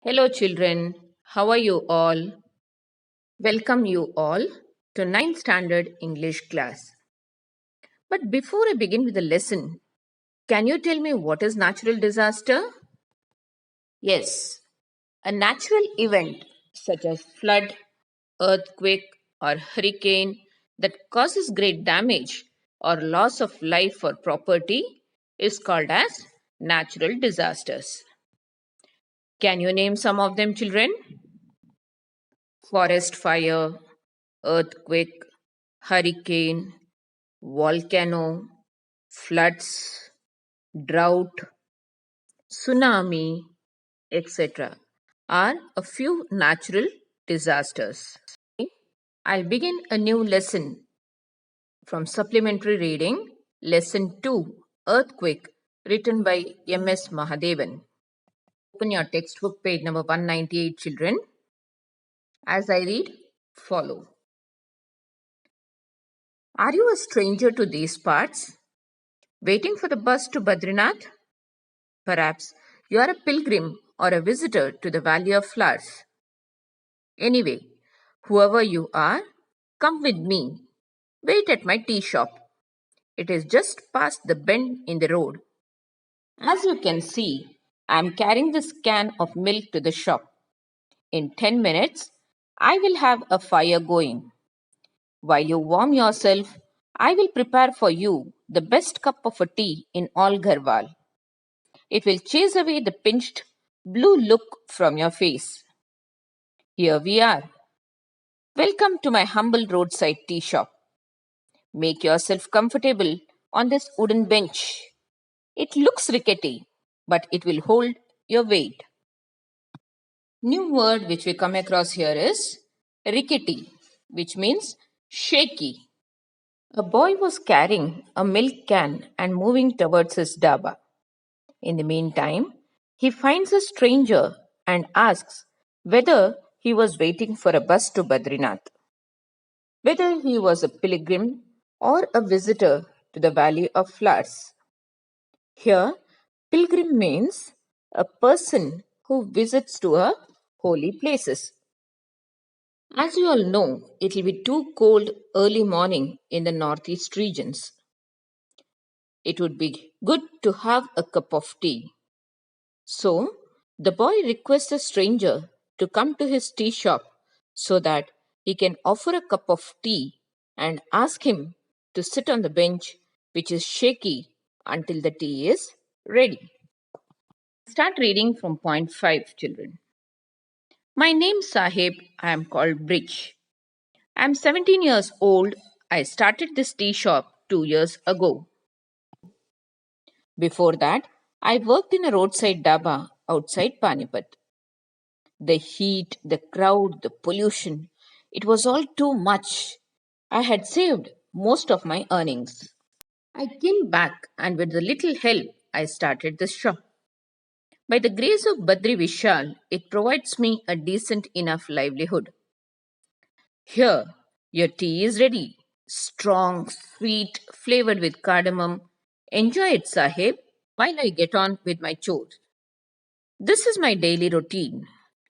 Hello, children. How are you all? Welcome you all to ninth Standard English class. But before I begin with the lesson, can you tell me what is natural disaster? Yes, a natural event such as flood, earthquake, or hurricane that causes great damage or loss of life or property is called as natural disasters. Can you name some of them, children? Forest fire, earthquake, hurricane, volcano, floods, drought, tsunami, etc. are a few natural disasters. I'll begin a new lesson from supplementary reading, lesson 2, Earthquake, written by M.S. Mahadevan. Open your textbook page number 198, children. As I read, follow. Are you a stranger to these parts? Waiting for the bus to Badrinath? Perhaps you are a pilgrim or a visitor to the Valley of Flowers. Anyway, whoever you are, come with me. Wait at my tea shop. It is just past the bend in the road. As you can see, I am carrying this can of milk to the shop. In 10 minutes, I will have a fire going. While you warm yourself, I will prepare for you the best cup of a tea in all Garhwal. It will chase away the pinched blue look from your face. Here we are. Welcome to my humble roadside tea shop. Make yourself comfortable on this wooden bench. It looks rickety, but it will hold your weight. New word which we come across here is rickety, which means shaky. A boy was carrying a milk can and moving towards his daba. In the meantime, he finds a stranger and asks whether he was waiting for a bus to Badrinath, whether he was a pilgrim or a visitor to the Valley of Flowers. Here, pilgrim means a person who visits to a holy places. As you all know, it will be too cold early morning in the northeast regions. It would be good to have a cup of tea. So, the boy requests a stranger to come to his tea shop so that he can offer a cup of tea and ask him to sit on the bench which is shaky until the tea is ready. Start reading from point 5, children. My name Sahib, I am called Bridge. I am 17 years old. I started this tea shop 2 years ago. Before that, I worked in a roadside dhaba outside Panipat. The heat, the crowd, the pollution. It was all too much. I had saved most of my earnings. I came back and with a little help, I started this shop. By the grace of Badri Vishal, it provides me a decent enough livelihood. Here, your tea is ready. Strong, sweet, flavored with cardamom. Enjoy it, Sahib, while I get on with my chores. This is my daily routine.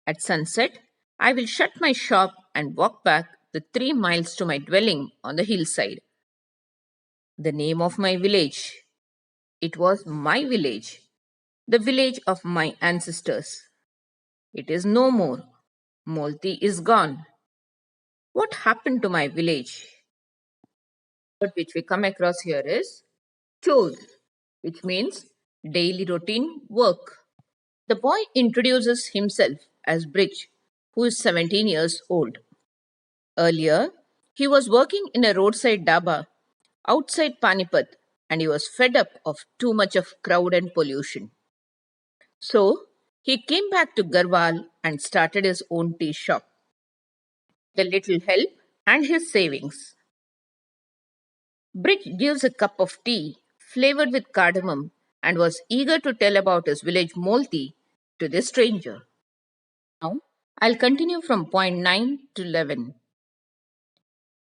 At sunset, I will shut my shop and walk back the 3 miles to my dwelling on the hillside. The name of my village. It was my village, the village of my ancestors. It is no more. Molti is gone. What happened to my village? Word which we come across here is chores, which means daily routine work. The boy introduces himself as Bridge, who is 17 years old. Earlier, he was working in a roadside dhaba outside Panipat and he was fed up of too much of crowd and pollution. So, he came back to Garhwal and started his own tea shop. The little help and his savings. Bridge gives a cup of tea flavored with cardamom and was eager to tell about his village Molti to the stranger. Now, I'll continue from point 9 to 11.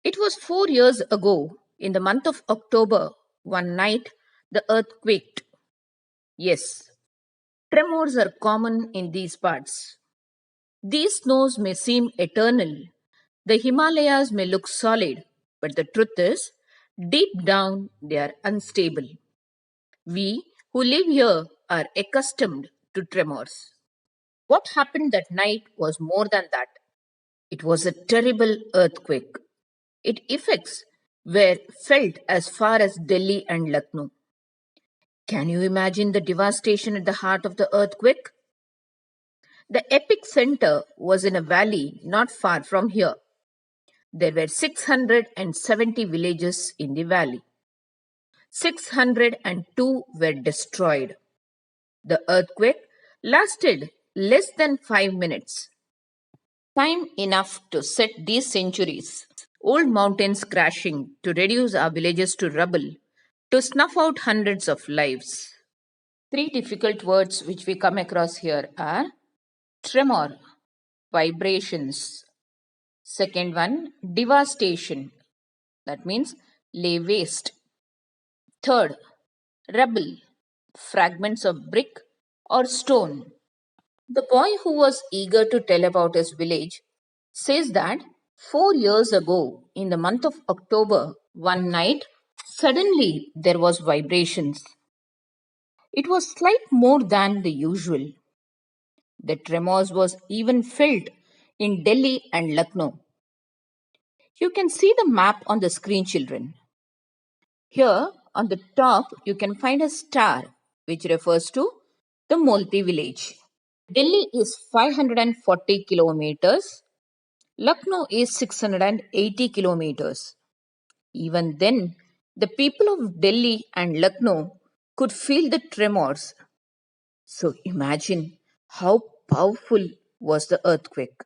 It was 4 years ago, in the month of October, one night the earth quaked. Yes, tremors are common in these parts. These snows may seem eternal. The Himalayas may look solid, but the truth is, deep down, they are unstable. We who live here are accustomed to tremors. What happened that night was more than that. It was a terrible earthquake. Its effects were felt as far as Delhi and Lucknow. Can you imagine the devastation at the heart of the earthquake? The epic center was in a valley not far from here. There were 670 villages in the valley. 602 were destroyed. The earthquake lasted less than 5 minutes, time enough to set these centuries old mountains crashing, to reduce our villages to rubble, to snuff out hundreds of lives. Three difficult words which we come across here are tremor, vibrations. Second one, devastation. That means lay waste. Third, rubble, fragments of brick or stone. The boy who was eager to tell about his village says that 4 years ago, in the month of October, one night, suddenly there was vibrations. It was slight more than the usual. The tremors was even felt in Delhi and Lucknow. You can see the map on the screen, children. Here on the top, you can find a star which refers to the Molti village. Delhi is 540 kilometers, Lucknow is 680 kilometers. Even then, the people of Delhi and Lucknow could feel the tremors. So imagine how powerful was the earthquake.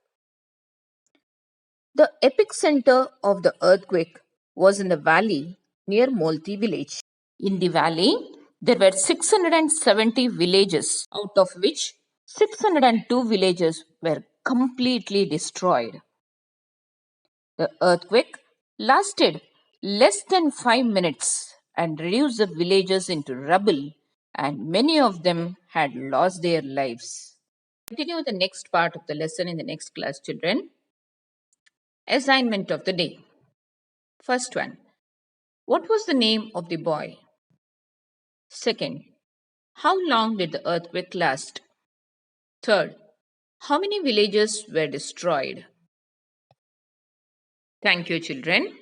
The epicenter of the earthquake was in the valley near Molti village. In the valley, there were 670 villages, out of which 602 villages were completely destroyed. The earthquake lasted less than 5 minutes and reduced the villages into rubble, and many of them had lost their lives. Continue the next part of the lesson in the next class, children. Assignment of the day. First one. What was the name of the boy? Second. How long did the earthquake last? Third. How many villages were destroyed? Thank you, children.